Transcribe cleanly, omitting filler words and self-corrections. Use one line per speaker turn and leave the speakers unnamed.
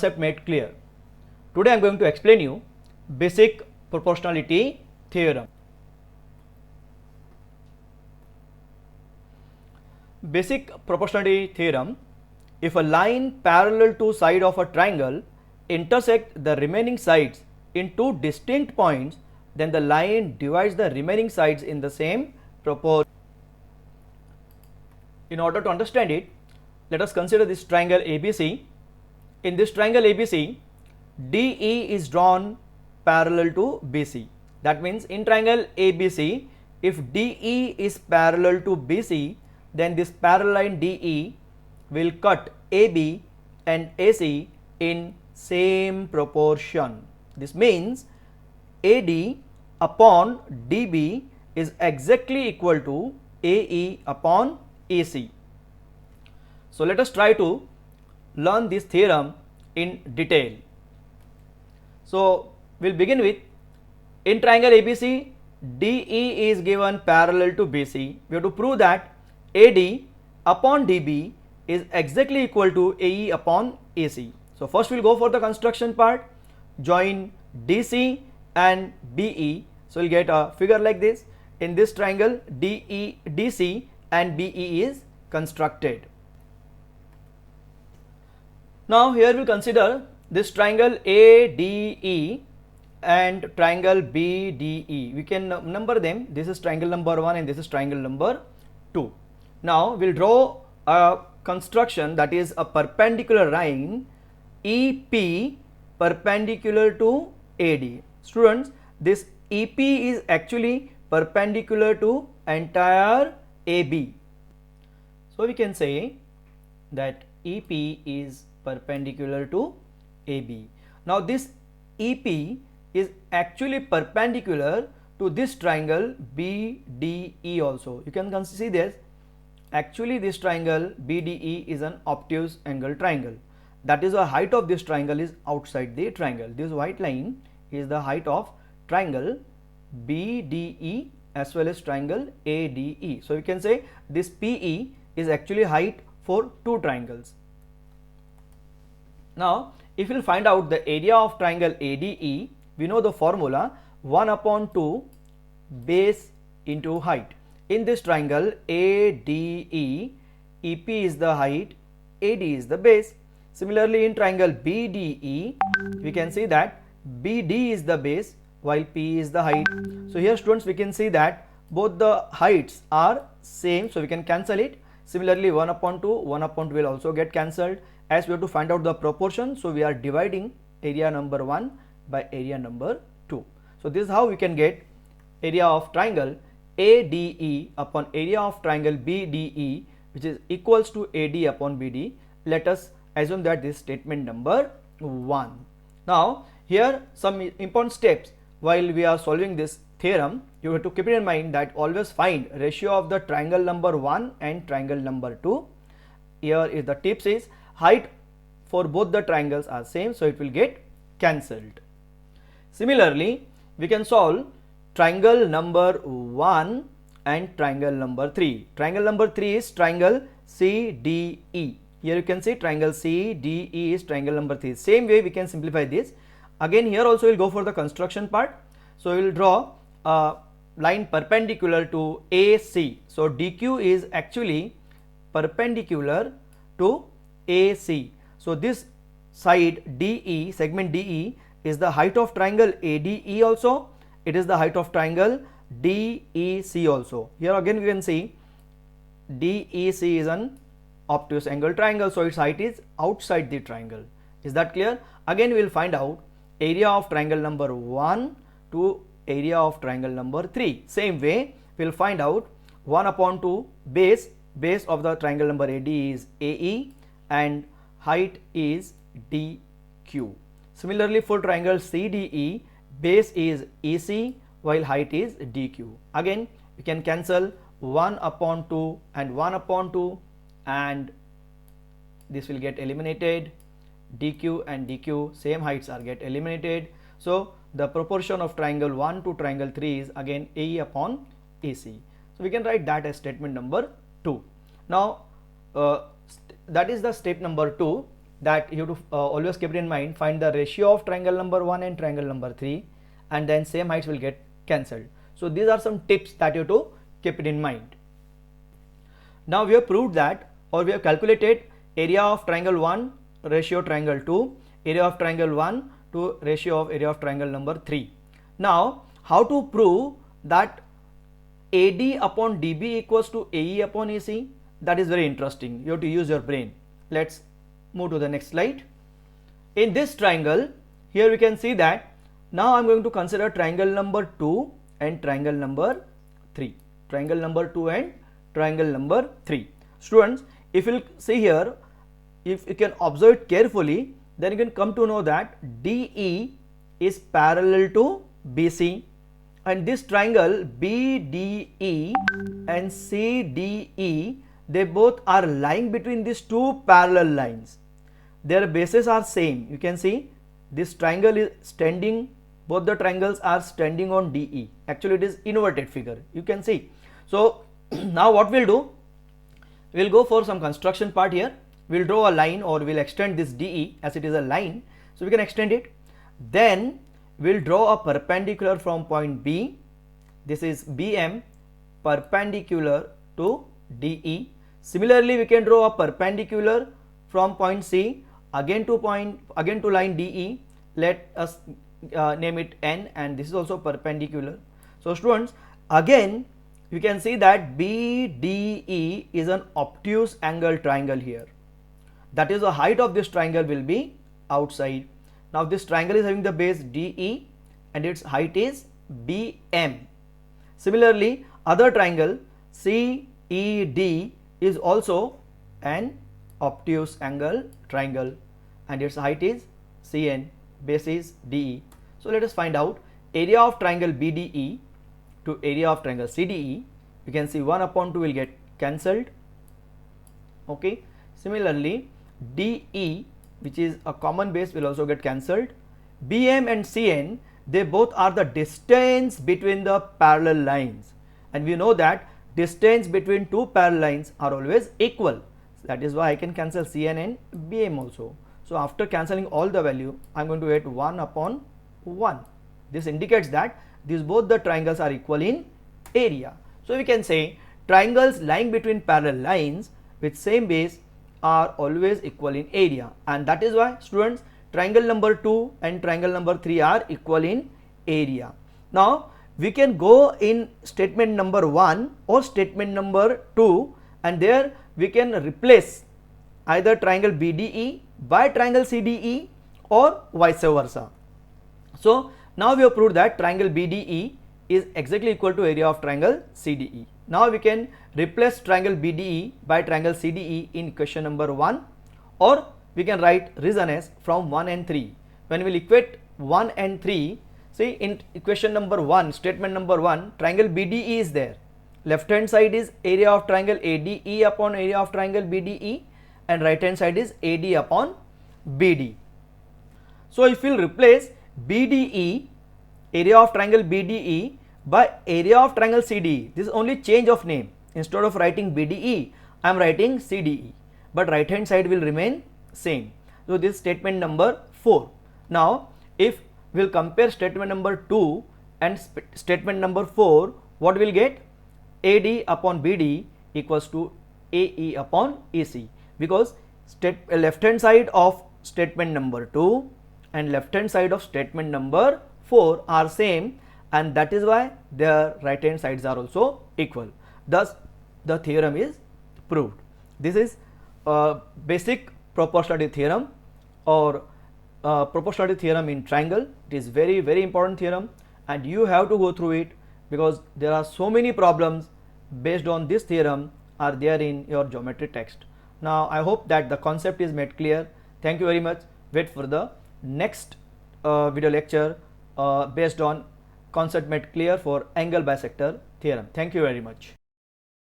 Concept made clear. Today I am going to explain you basic proportionality theorem. Basic proportionality theorem: if a line parallel to side of a triangle intersect the remaining sides in two distinct points, then the line divides the remaining sides in the same proportion. In order to understand it, let us consider this triangle ABC. In this triangle ABC, DE is drawn parallel to BC. That means in triangle ABC, if DE is parallel to BC, then this parallel line DE will cut AB and AC in same proportion. This means AD upon DB is exactly equal to AE upon AC. So let us try to learn this theorem in detail. So we'll begin with, in triangle ABC, DE is given parallel to BC. We have to prove that AD upon DB is exactly equal to AE upon AC. So first we'll go for the construction part. Join DC and BE. So we'll get a figure like this. In this triangle, DC and BE is constructed. Now here we consider this triangle ADE and triangle BDE. We can number them. This is triangle number 1 and this is triangle number 2. Now we'll draw a construction, that is a perpendicular line EP perpendicular to AD. Students, this EP is actually perpendicular to entire AB. So we can say that EP is perpendicular to AB. Now this EP is actually perpendicular to this triangle BDE also. You can see this. Actually this triangle BDE is an obtuse angle triangle. That is, the height of this triangle is outside the triangle. This white line is the height of triangle BDE as well as triangle ADE. So you can say this PE is actually height for two triangles. Now if we will find out the area of triangle ADE, we know the formula 1 upon 2 base into height. In this triangle ADE, EP is the height, AD is the base. Similarly in triangle BDE, we can see that BD is the base while P is the height. So here students, we can see that both the heights are same, so we can cancel it. Similarly 1 upon 2 will also get cancelled, as we have to find out the proportion. So we are dividing area number 1 by area number 2. So this is how we can get area of triangle ADE upon area of triangle BDE, which is equals to AD upon BD. Let us assume that this is statement number 1. Now here some important steps while we are solving this theorem. You have to keep it in mind that always find ratio of the triangle number 1 and triangle number 2. Here is the tips is height for both the triangles are same, so it will get cancelled. Similarly, we can solve triangle number 1 and triangle number 3. Triangle number 3 is triangle CDE. Here you can see triangle CDE is triangle number 3. Same way we can simplify this. Again here also we will go for the construction part. So we will draw a line perpendicular to AC. So DQ is actually perpendicular to AC. So this side DE, segment DE, is the height of triangle ADE also. It is the height of triangle DEC also. Here again we can see DEC is an obtuse angle triangle, so its height is outside the triangle. Is that clear? Again we will find out area of triangle number 1 to area of triangle number 3. Same way we will find out 1 upon 2 base of the triangle number AD is AE and height is DQ. Similarly for triangle CDE, base is EC while height is DQ. Again we can cancel 1 upon 2 and 1 upon 2, and this will get eliminated. DQ and DQ same heights are get eliminated. So the proportion of triangle 1 to triangle 3 is again AE upon AC. So we can write that as statement number 2. Now that is the step number 2. that you have to always keep it in mind, find the ratio of triangle number 1 and triangle number 3, and then same heights will get cancelled. So these are some tips that you have to keep it in mind. Now we have proved that, or we have calculated area of triangle 1 ratio triangle 2, area of triangle 1 to ratio of area of triangle number 3. Now how to prove that AD upon DB equals to AE upon AC? That is very interesting. You have to use your brain. Let's move to the next slide. In this triangle, here we can see that now I am going to consider triangle number 2 and triangle number 3. Triangle number 2 and triangle number 3. Students, if you see here, if you can observe it carefully, then you can come to know that DE is parallel to BC, and this triangle BDE and CDE, they both are lying between these two parallel lines. Their bases are same. You can see this triangle is standing, both the triangles are standing on DE. Actually it is inverted figure, you can see. So now what we'll do, we'll go for some construction part here. We'll draw a line, or we'll extend this DE as it is a line, so we can extend it. Then we'll draw a perpendicular from point B. This is BM, perpendicular to DE. Similarly, we can draw a perpendicular from point C again to line DE. Let us name it N, and this is also perpendicular. So students, again you can see that BDE is an obtuse angle triangle here. That is, the height of this triangle will be outside. Now this triangle is having the base DE and its height is BM. Similarly, other triangle CED is also an obtuse angle triangle and its height is CN, base is DE. So let us find out area of triangle BDE to area of triangle CDE. You can see 1 upon 2 will get cancelled. Okay. Similarly, DE, which is a common base, will also get cancelled. BM and CN, they both are the distance between the parallel lines, and we know that distance between two parallel lines are always equal. That is why I can cancel CN and BM also. So after cancelling all the value, I am going to get 1 upon 1. This indicates that these both the triangles are equal in area. So we can say triangles lying between parallel lines with same base are always equal in area, and that is why students, triangle number 2 and triangle number 3 are equal in area. Now we can go in statement number 1 or statement number 2, and there we can replace either triangle BDE by triangle CDE or vice versa. So now we have proved that triangle BDE is exactly equal to area of triangle CDE. Now we can replace triangle BDE by triangle CDE in equation number 1, or we can write reason as from 1 and 3. When we will equate 1 and 3, see in equation number 1, statement number 1, triangle BDE is there. Left hand side is area of triangle ADE upon area of triangle BDE, and right hand side is AD upon BD. So if we will replace BDE, area of triangle BDE, by area of triangle CDE, this is only change of name. Instead of writing BDE, I am writing CDE, but right hand side will remain same. So this is statement number 4. Now if we will compare statement number 2 and statement number 4, what we will get? AD upon BD equals to AE upon EC, because left hand side of statement number 2 and left hand side of statement number 4 are same, and that is why their right hand sides are also equal. Thus the theorem is proved. This is basic proportionality theorem, or proportionality theorem in triangle. It is very important theorem, and you have to go through it, because there are so many problems based on this theorem are there in your geometry text. Now I hope that the concept is made clear. Thank you very much. Wait for the next video lecture based on concept made clear for angle bisector theorem. Thank you very much.